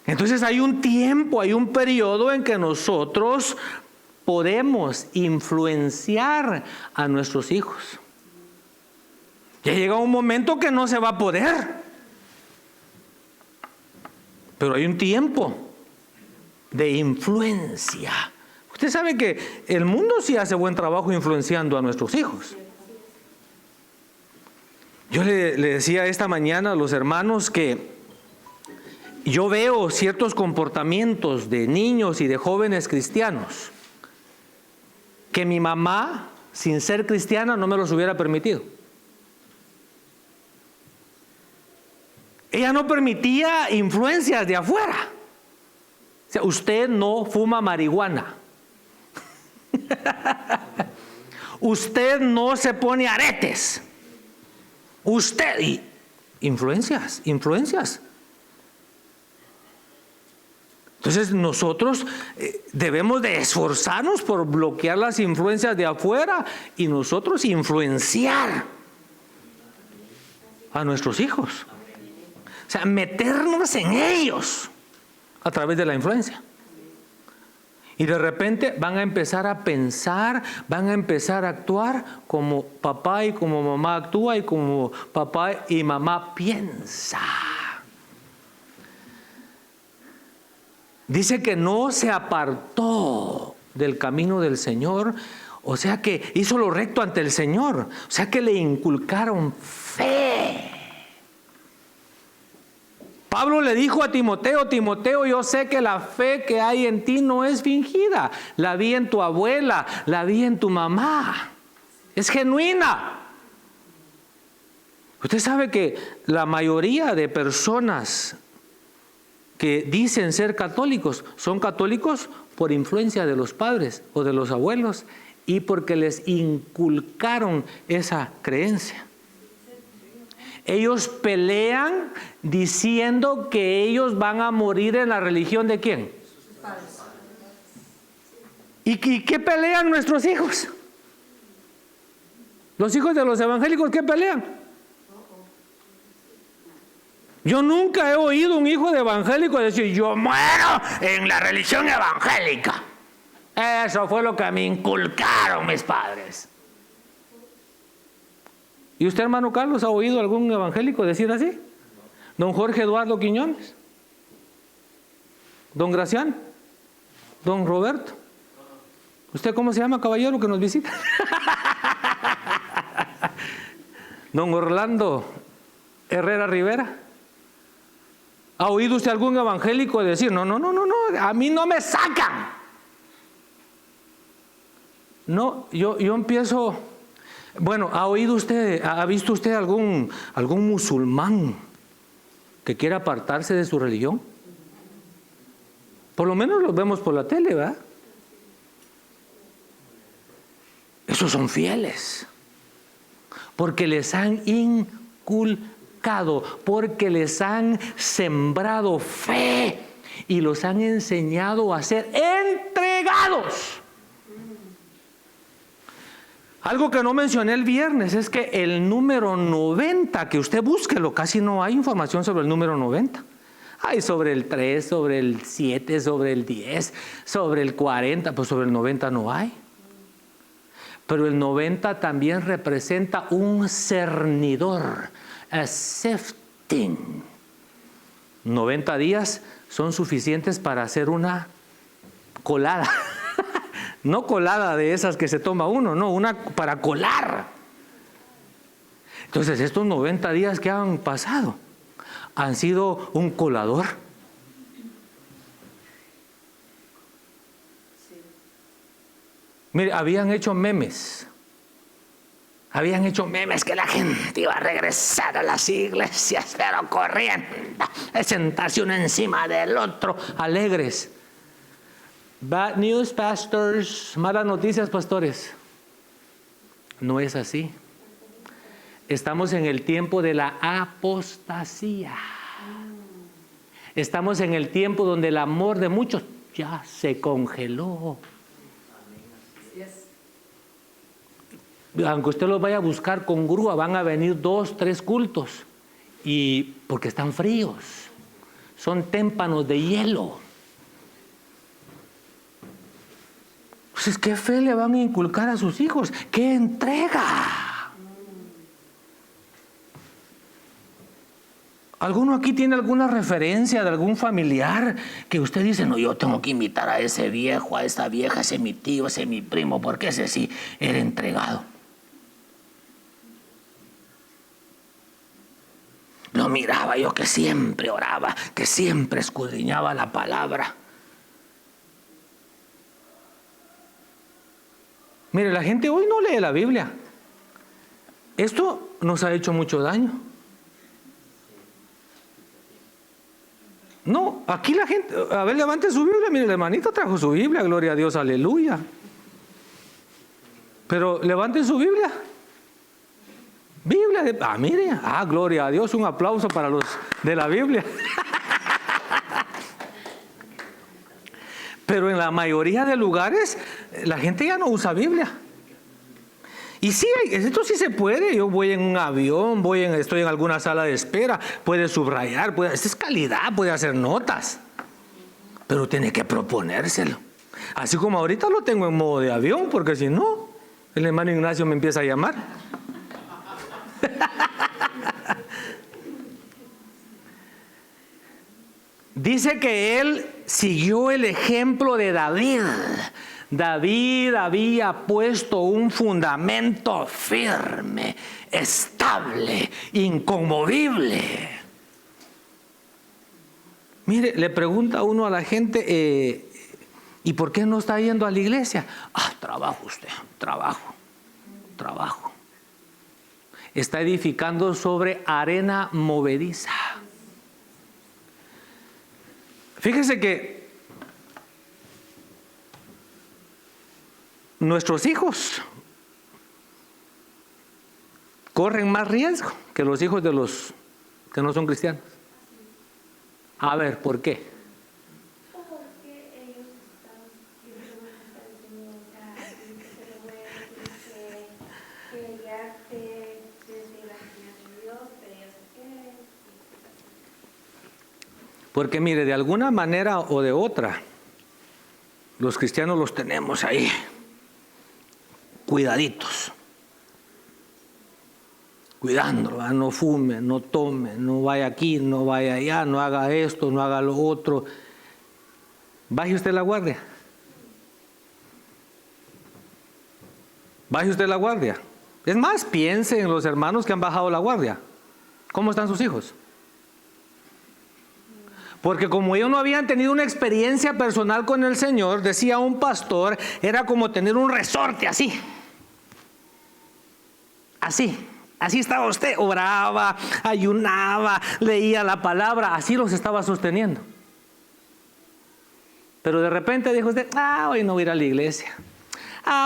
Entonces hay un tiempo, hay un periodo en que nosotros podemos influenciar a nuestros hijos. Ya llega un momento que no se va a poder. Pero hay un tiempo de influencia. Usted sabe que el mundo sí hace buen trabajo influenciando a nuestros hijos. Yo le decía esta mañana a los hermanos que yo veo ciertos comportamientos de niños y de jóvenes cristianos que mi mamá, sin ser cristiana, no me los hubiera permitido. Ella no permitía influencias de afuera. O sea, usted no fuma marihuana. Usted no se pone aretes. Usted, y influencias. Entonces nosotros debemos de esforzarnos por bloquear las influencias de afuera y nosotros influenciar a nuestros hijos. O sea, meternos en ellos a través de la influencia. Y de repente van a empezar a pensar, van a empezar a actuar como papá y como mamá actúa y como papá y mamá piensa. Dice que no se apartó del camino del Señor, o sea que hizo lo recto ante el Señor, o sea que le inculcaron fe. Pablo le dijo a Timoteo, Timoteo, yo sé que la fe que hay en ti no es fingida. La vi en tu abuela, la vi en tu mamá. Es genuina. Usted sabe que la mayoría de personas que dicen ser católicos son católicos por influencia de los padres o de los abuelos y porque les inculcaron esa creencia. Ellos pelean diciendo que ellos van a morir en la religión de ¿quién? ¿Y qué pelean nuestros hijos? Los hijos de los evangélicos, ¿qué pelean? Yo nunca he oído un hijo de evangélico decir, yo muero en la religión evangélica. Eso fue lo que me inculcaron mis padres. ¿Y usted, hermano Carlos, ha oído algún evangélico decir así? Don Jorge Eduardo Quiñones, don Gracián, don Roberto. ¿Usted cómo se llama, caballero, que nos visita? Don Orlando Herrera Rivera, ¿ha oído usted algún evangélico decir, no, a mí no me sacan? No, yo empiezo, bueno, ¿ha visto usted algún musulmán que quiera apartarse de su religión? Por lo menos los vemos por la tele, ¿verdad? Esos son fieles, porque les han inculcado, porque les han sembrado fe y los han enseñado a ser entregados. Algo que no mencioné el viernes es que el número 90, que usted búsquelo, casi no hay información sobre el número 90. Hay sobre el 3, sobre el 7, sobre el 10, sobre el 40, pues sobre el 90 no hay. Pero el 90 también representa un cernidor, a sifting. 90 días son suficientes para hacer una colada. No colada de esas que se toma uno, no, una para colar. Entonces estos 90 días que han pasado han sido un colador. Mire, habían hecho memes que la gente iba a regresar a las iglesias, pero corriendo, a sentarse uno encima del otro, alegres. Bad news, pastors, malas noticias, pastores. No es así. Estamos en el tiempo de la apostasía. Estamos en el tiempo donde el amor de muchos ya se congeló. Aunque usted los vaya a buscar con grúa, van a venir 2, 3 cultos, y porque están fríos, son témpanos de hielo. Entonces, ¿qué fe le van a inculcar a sus hijos? ¿Qué entrega? ¿Alguno aquí tiene alguna referencia de algún familiar que usted dice, no, yo tengo que invitar a ese viejo, a esa vieja, ese es mi tío, ese es mi primo, porque ese sí era entregado? Lo miraba yo, que siempre oraba, que siempre escudriñaba la palabra. Mire, la gente hoy no lee la Biblia. Esto nos ha hecho mucho daño. No, aquí la gente, a ver, levante su Biblia. Mire, el hermanito trajo su Biblia, gloria a Dios, aleluya. Pero levante su Biblia. Biblia de, mire, gloria a Dios, un aplauso para los de la Biblia. Pero en la mayoría de lugares la gente ya no usa Biblia. Y sí, esto sí se puede. Yo voy en un avión, estoy en alguna sala de espera, puede subrayar, esta es calidad, puede hacer notas. Pero tiene que proponérselo. Así como ahorita lo tengo en modo de avión, porque si no, el hermano Ignacio me empieza a llamar. Dice que él siguió el ejemplo de David. David había puesto un fundamento firme, estable, inconmovible. Mire, le pregunta uno a la gente, ¿y por qué no está yendo a la iglesia? Trabajo usted, trabajo. Está edificando sobre arena movediza. Fíjese que nuestros hijos corren más riesgo que los hijos de los que no son cristianos. A ver, ¿por qué? Porque ellos están diciendo, que ya desde la creación de Dios, pero ellos qué. Porque mire, de alguna manera o de otra, los cristianos los tenemos ahí, cuidaditos, cuidándolo, ¿verdad? No fume, no tome, no vaya aquí, no vaya allá, no haga esto, no haga lo otro. Baje usted la guardia. Es más, piense en los hermanos que han bajado la guardia. ¿Cómo están sus hijos? Porque como ellos no habían tenido una experiencia personal con el Señor, decía un pastor, era como tener un resorte así. Así estaba usted, oraba, ayunaba, leía la palabra, así los estaba sosteniendo. Pero de repente dijo usted, hoy no voy a ir a la iglesia,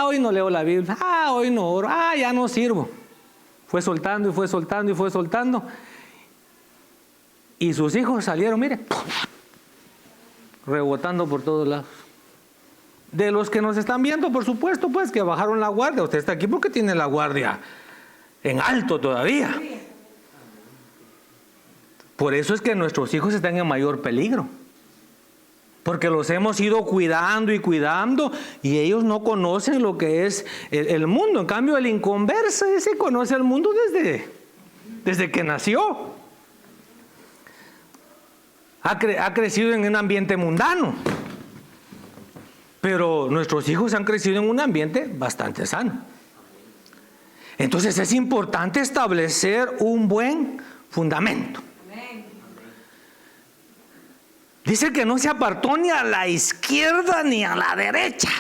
hoy no leo la Biblia, hoy no oro, ya no sirvo. Fue soltando y fue soltando y fue soltando. Y sus hijos salieron, mire, rebotando por todos lados. De los que nos están viendo, por supuesto, pues que bajaron la guardia. Usted está aquí porque tiene la guardia en alto todavía. Por eso es que nuestros hijos están en mayor peligro. Porque los hemos ido cuidando y cuidando y ellos no conocen lo que es el mundo. En cambio, el inconverso ese conoce el mundo desde que nació. Ha crecido en un ambiente mundano. Pero nuestros hijos han crecido en un ambiente bastante sano. Entonces es importante establecer un buen fundamento. Dice que no se apartó ni a la izquierda ni a la derecha.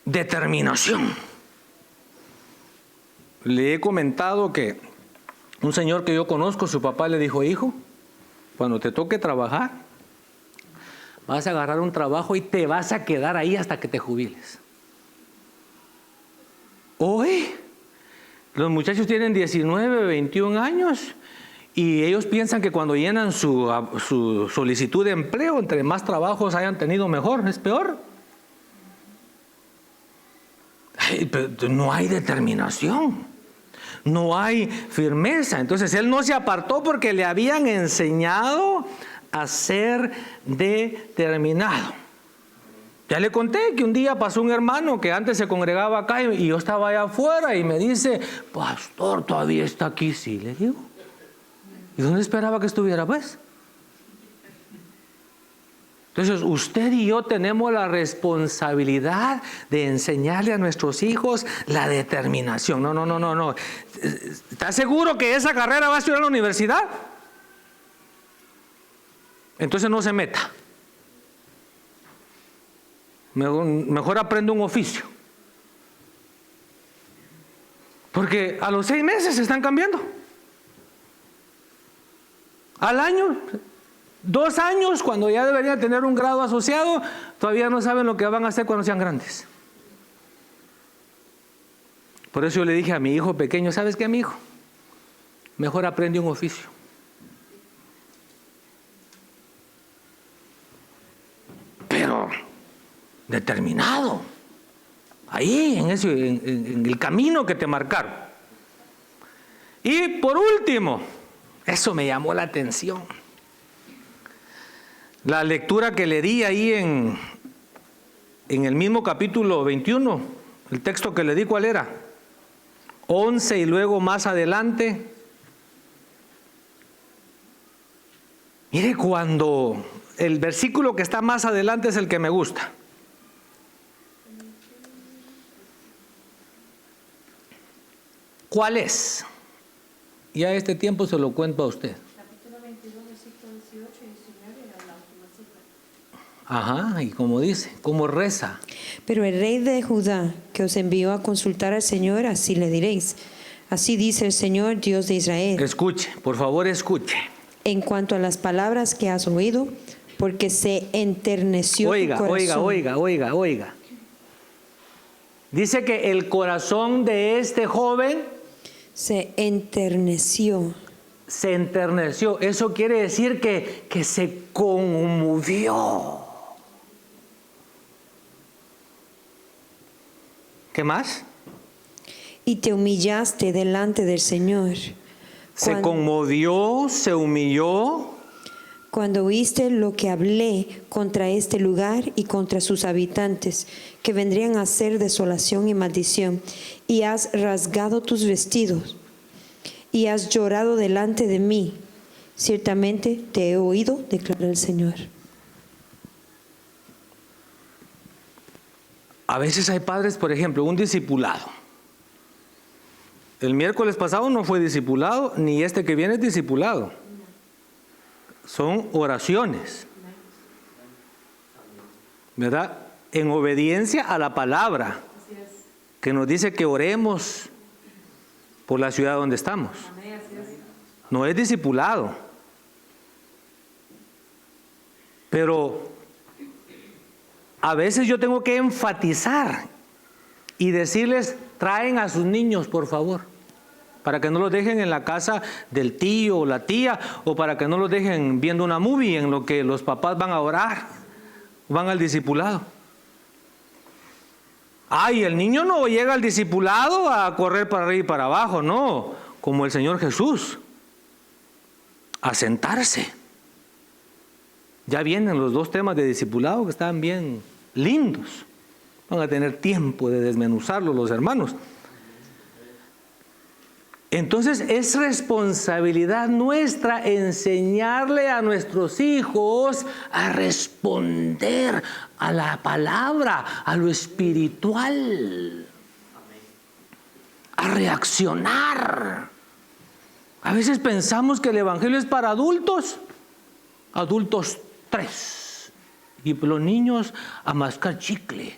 Determinación. Le he comentado que un señor que yo conozco, su papá le dijo, hijo, cuando te toque trabajar, vas a agarrar un trabajo y te vas a quedar ahí hasta que te jubiles. Hoy, los muchachos tienen 19, 21 años y ellos piensan que cuando llenan su solicitud de empleo, entre más trabajos hayan tenido mejor, es peor. Pero no hay determinación. No hay firmeza. Entonces él no se apartó porque le habían enseñado a ser determinado. Ya le conté que un día pasó un hermano que antes se congregaba acá y yo estaba allá afuera y me dice, pastor, ¿todavía está aquí? Sí, le digo. ¿Y dónde esperaba que estuviera, pues? Entonces usted y yo tenemos la responsabilidad de enseñarle a nuestros hijos la determinación. No. ¿Está seguro que esa carrera va a estudiar en la universidad? Entonces no se meta. Mejor aprende un oficio. Porque a los 6 meses se están cambiando. Al año, 2 años, cuando ya deberían tener un grado asociado, todavía no saben lo que van a hacer cuando sean grandes. Por eso yo le dije a mi hijo pequeño, ¿sabes qué, mi hijo? Mejor aprende un oficio. Pero determinado, ahí en el camino que te marcaron. Y por último, eso me llamó la atención. La lectura que le di ahí en el mismo capítulo 21, el texto que le di, ¿cuál era? 11 y luego más adelante. Mire, cuando el versículo que está más adelante es el que me gusta. ¿Cuál es? Ya este tiempo se lo cuento a usted. Capítulo 22, versículo 18 y 19 era la última cita. Ajá, y como dice, como reza. Pero el rey de Judá, que os envió a consultar al Señor, así le diréis. Así dice el Señor, Dios de Israel. Escuche, por favor, escuche. En cuanto a las palabras que has oído, porque se enterneció tu corazón. Oiga. Dice que el corazón de este joven Se enterneció. se enterneció. Eso quiere decir que se conmovió. ¿Qué más? Y te humillaste delante del Señor. Se conmovió, se humilló. Cuando oíste lo que hablé contra este lugar y contra sus habitantes, que vendrían a ser desolación y maldición, y has rasgado tus vestidos, y has llorado delante de mí, ciertamente te he oído, declara el Señor. A veces hay padres, por ejemplo, un discipulado. El miércoles pasado no fue discipulado, ni este que viene es discipulado. Son oraciones, ¿verdad? En obediencia a la palabra, que nos dice que oremos por la ciudad donde estamos. No es discipulado. Pero a veces yo tengo que enfatizar y decirles, traen a sus niños, por favor, para que no los dejen en la casa del tío o la tía, o para que no los dejen viendo una movie en lo que los papás van a orar, van al discipulado. Ay, el niño no llega al discipulado a correr para arriba y para abajo, no, como el Señor Jesús, a sentarse. Ya vienen los 2 temas de discipulado que están bien lindos. Van a tener tiempo de desmenuzarlos los hermanos. Entonces es responsabilidad nuestra enseñarle a nuestros hijos a responder a la palabra, a lo espiritual, a reaccionar. A veces pensamos que el evangelio es para adultos 3, y los niños a mascar chicle.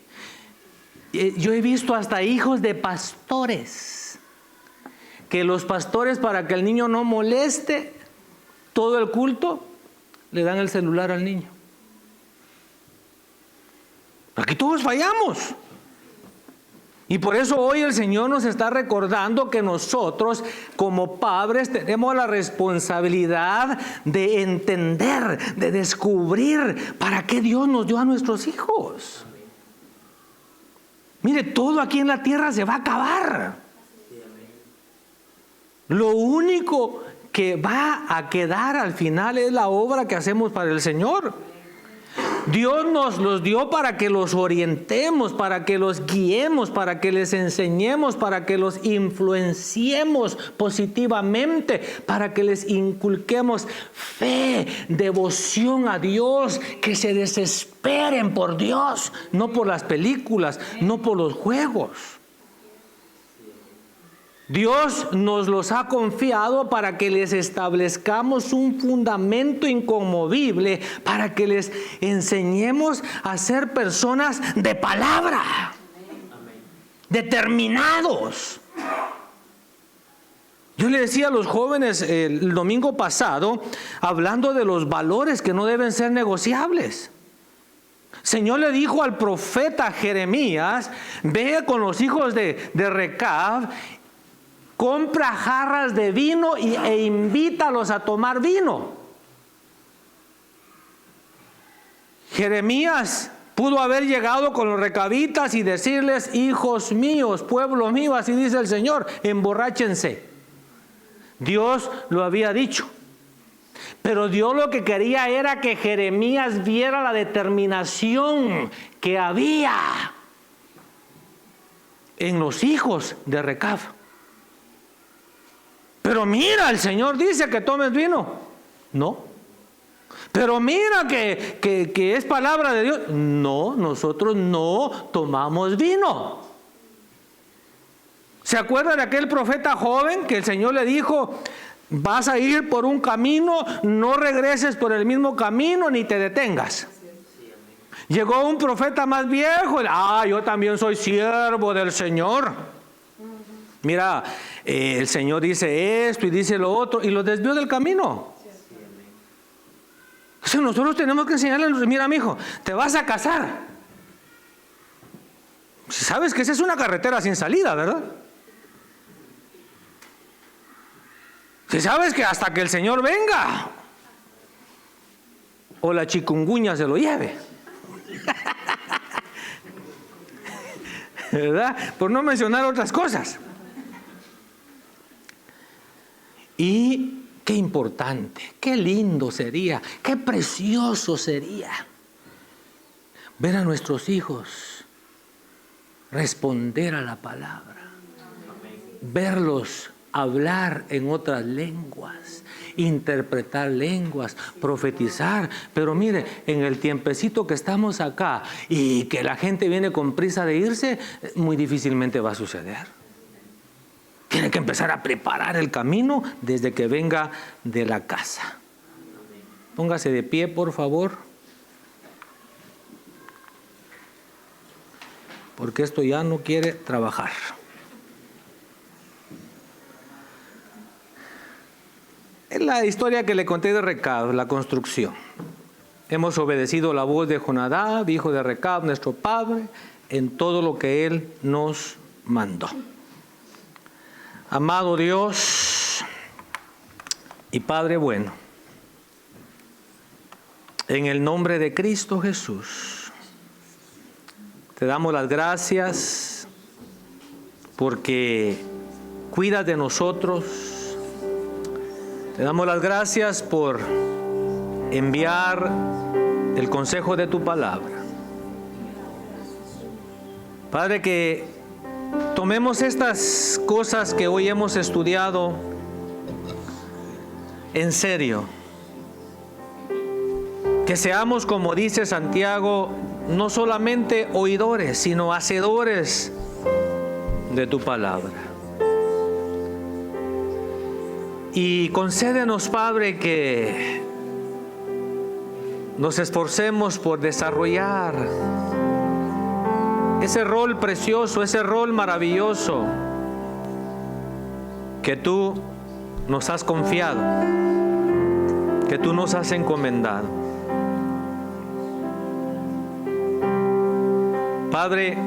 Yo he visto hasta hijos de pastores, que los pastores, para que el niño no moleste todo el culto, le dan el celular al niño. Aquí todos fallamos. Y por eso hoy el Señor nos está recordando que nosotros como padres tenemos la responsabilidad de entender, de descubrir para qué Dios nos dio a nuestros hijos. Mire, todo aquí en la tierra se va a acabar. Lo único que va a quedar al final es la obra que hacemos para el Señor. Dios nos los dio para que los orientemos, para que los guiemos, para que les enseñemos, para que los influenciemos positivamente, para que les inculquemos fe, devoción a Dios, que se desesperen por Dios, no por las películas, no por los juegos. Dios nos los ha confiado para que les establezcamos un fundamento inconmovible, para que les enseñemos a ser personas de palabra, determinados. Yo le decía a los jóvenes el domingo pasado, hablando de los valores que no deben ser negociables. El Señor le dijo al profeta Jeremías, ve con los hijos de Recab, compra jarras de vino e invítalos a tomar vino. Jeremías pudo haber llegado con los recabitas y decirles, hijos míos, pueblo mío, así dice el Señor, emborráchense. Dios lo había dicho. Pero Dios lo que quería era que Jeremías viera la determinación que había en los hijos de Recab. Pero mira, el Señor dice que tomes vino. No. Pero mira que es palabra de Dios. No, nosotros no tomamos vino. ¿Se acuerda de aquel profeta joven que el Señor le dijo, vas a ir por un camino, no regreses por el mismo camino ni te detengas? Llegó un profeta más viejo, yo también soy siervo del Señor. Mira, el Señor dice esto y dice lo otro, y los desvió del camino. Entonces nosotros tenemos que enseñarle, mira, mijo, te vas a casar. Sabes que esa es una carretera sin salida, ¿verdad? Si sabes que hasta que el Señor venga, o la chikungunya se lo lleve. ¿Verdad? Por no mencionar otras cosas. Y qué importante, qué lindo sería, qué precioso sería ver a nuestros hijos responder a la palabra, verlos hablar en otras lenguas interpretar lenguas, profetizar. Pero mire, en el tiempecito que estamos acá y que la gente viene con prisa de irse, muy difícilmente va a suceder. Tiene que empezar a preparar el camino desde que venga de la casa. Póngase de pie, por favor. Porque esto ya no quiere trabajar. Es la historia que le conté de Recab, la construcción. Hemos obedecido la voz de Jonadab, hijo de Recab, nuestro padre, en todo lo que él nos mandó. Amado Dios y Padre bueno, en el nombre de Cristo Jesús, te damos las gracias porque cuidas de nosotros. Te damos las gracias por enviar el consejo de tu palabra. Padre, que tomemos estas cosas que hoy hemos estudiado en serio. Que seamos, como dice Santiago, no solamente oidores, sino hacedores de tu palabra. Y concédenos, Padre, que nos esforcemos por desarrollar ese rol precioso, ese rol maravilloso que tú nos has confiado, que tú nos has encomendado. Padre,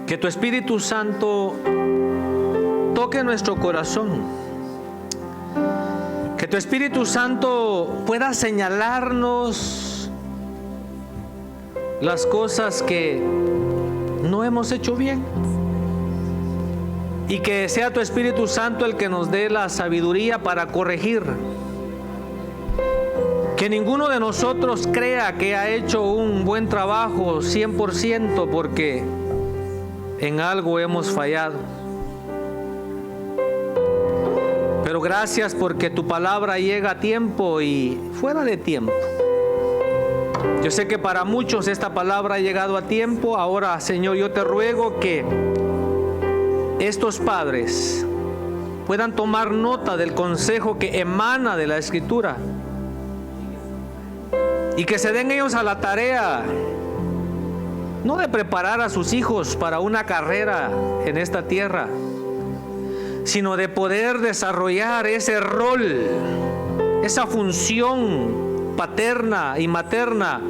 que tu Espíritu Santo toque nuestro corazón, que tu Espíritu Santo pueda señalarnos las cosas que no hemos hecho bien, y que sea tu Espíritu Santo el que nos dé la sabiduría para corregir. Que ninguno de nosotros crea que ha hecho un buen trabajo 100%, porque en algo hemos fallado. Pero gracias porque tu palabra llega a tiempo y fuera de tiempo. Yo sé que para muchos esta palabra ha llegado a tiempo. Ahora, Señor, yo te ruego que estos padres puedan tomar nota del consejo que emana de la Escritura. Y que se den ellos a la tarea, no de preparar a sus hijos para una carrera en esta tierra, sino de poder desarrollar ese rol, esa función paterna y materna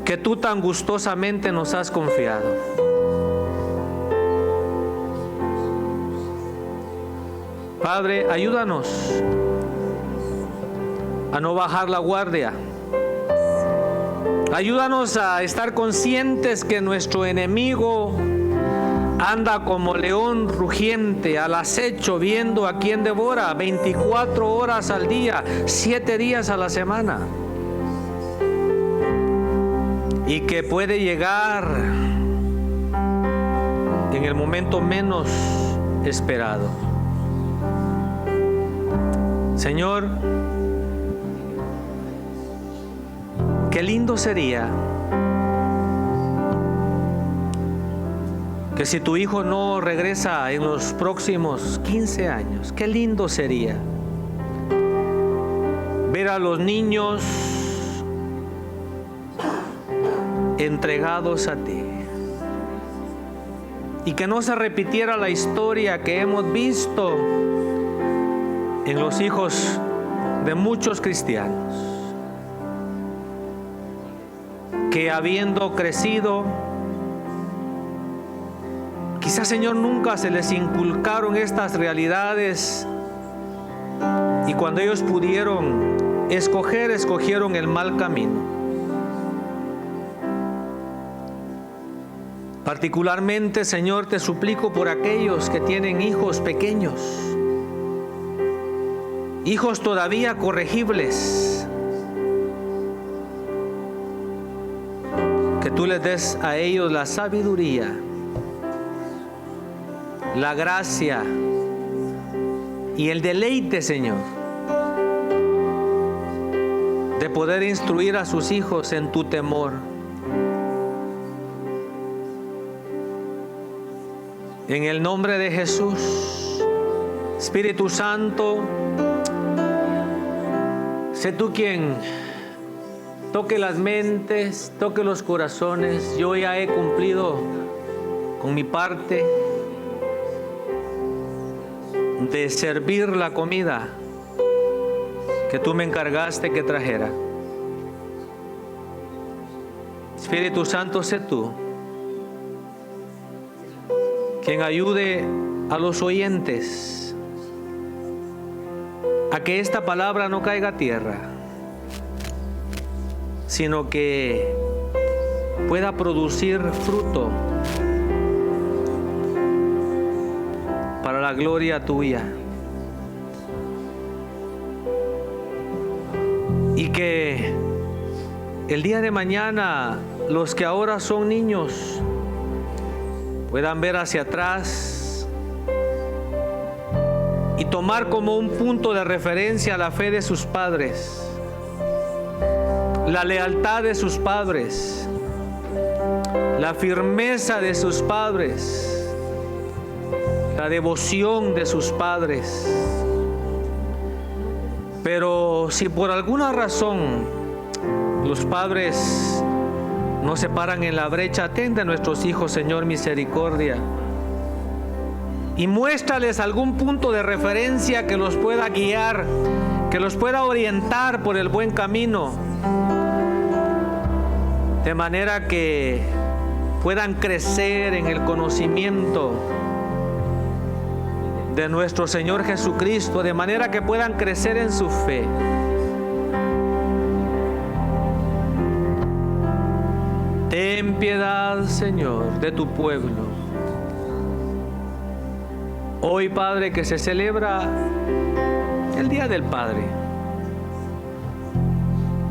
que tú tan gustosamente nos has confiado. Padre, ayúdanos a no bajar la guardia. Ayúdanos a estar conscientes que nuestro enemigo anda como león rugiente al acecho, viendo a quién devora, 24 horas al día, 7 días a la semana. Y que puede llegar en el momento menos esperado. Señor, qué lindo sería que si tu hijo no regresa en los próximos 15 años, qué lindo sería ver a los niños entregados a ti. Y que no se repitiera la historia que hemos visto en los hijos de muchos cristianos, que habiendo crecido, quizás, Señor, nunca se les inculcaron estas realidades, y cuando ellos pudieron escoger, escogieron el mal camino. Particularmente, Señor, te suplico por aquellos que tienen hijos pequeños, hijos todavía corregibles, que tú les des a ellos la sabiduría, la gracia, y el deleite, Señor, de poder instruir a sus hijos en tu temor. En el nombre de Jesús, Espíritu Santo, sé tú quien toque las mentes, toque los corazones. Yo ya he cumplido con mi parte de servir la comida que tú me encargaste que trajera. Espíritu Santo, sé tú quien ayude a los oyentes a que esta palabra no caiga a tierra, sino que pueda producir fruto para la gloria tuya. Y que el día de mañana los que ahora son niños puedan ver hacia atrás y tomar como un punto de referencia la fe de sus padres, la lealtad de sus padres, la firmeza de sus padres, la devoción de sus padres. Pero si por alguna razón los padres nos separan en la brecha, atiende a nuestros hijos, Señor, misericordia. Y muéstrales algún punto de referencia que los pueda guiar, que los pueda orientar por el buen camino, de manera que puedan crecer en el conocimiento de nuestro Señor Jesucristo, de manera que puedan crecer en su fe. Ten piedad, Señor, de tu pueblo. Hoy, Padre, que se celebra el Día del Padre,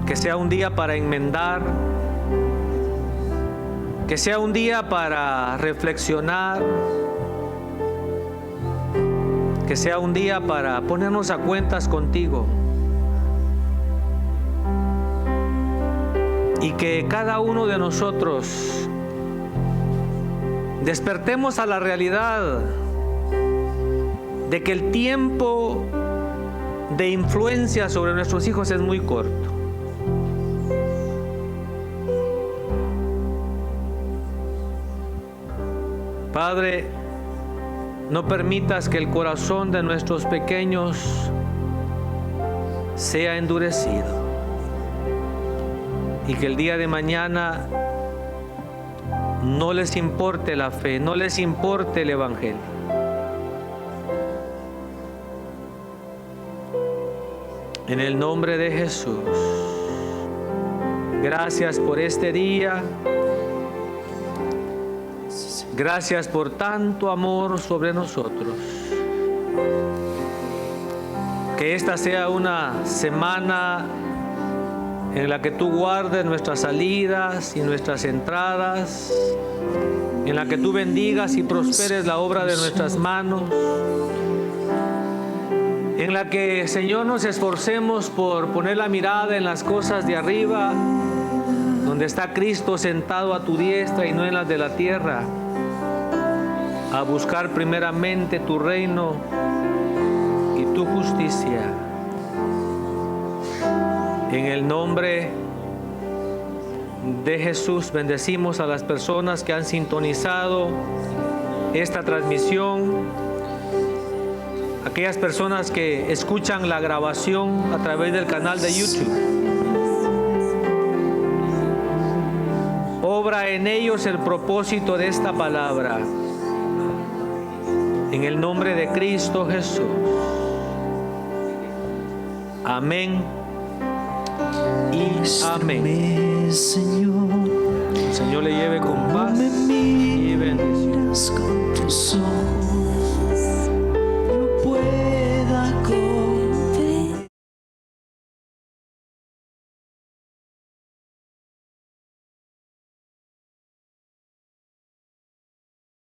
que sea un día para enmendar, que sea un día para reflexionar, que sea un día para ponernos a cuentas contigo. Y que cada uno de nosotros despertemos a la realidad de que el tiempo de influencia sobre nuestros hijos es muy corto. Padre, no permitas que el corazón de nuestros pequeños sea endurecido y que el día de mañana no les importe la fe, no les importe el Evangelio. En el nombre de Jesús, gracias por este día. Gracias por tanto amor sobre nosotros. Que esta sea una semana en la que tú guardes nuestras salidas y nuestras entradas, en la que tú bendigas y prosperes la obra de nuestras manos, en la que, Señor, nos esforcemos por poner la mirada en las cosas de arriba, donde está Cristo sentado a tu diestra y no en las de la tierra, a buscar primeramente tu reino y tu justicia. En el nombre de Jesús bendecimos a las personas que han sintonizado esta transmisión, aquellas personas que escuchan la grabación a través del canal de YouTube. Obra en ellos el propósito de esta palabra. En el nombre de Cristo Jesús. Amén y amén. Señor, El Señor le lleve con paz y bendición. con tus ojos.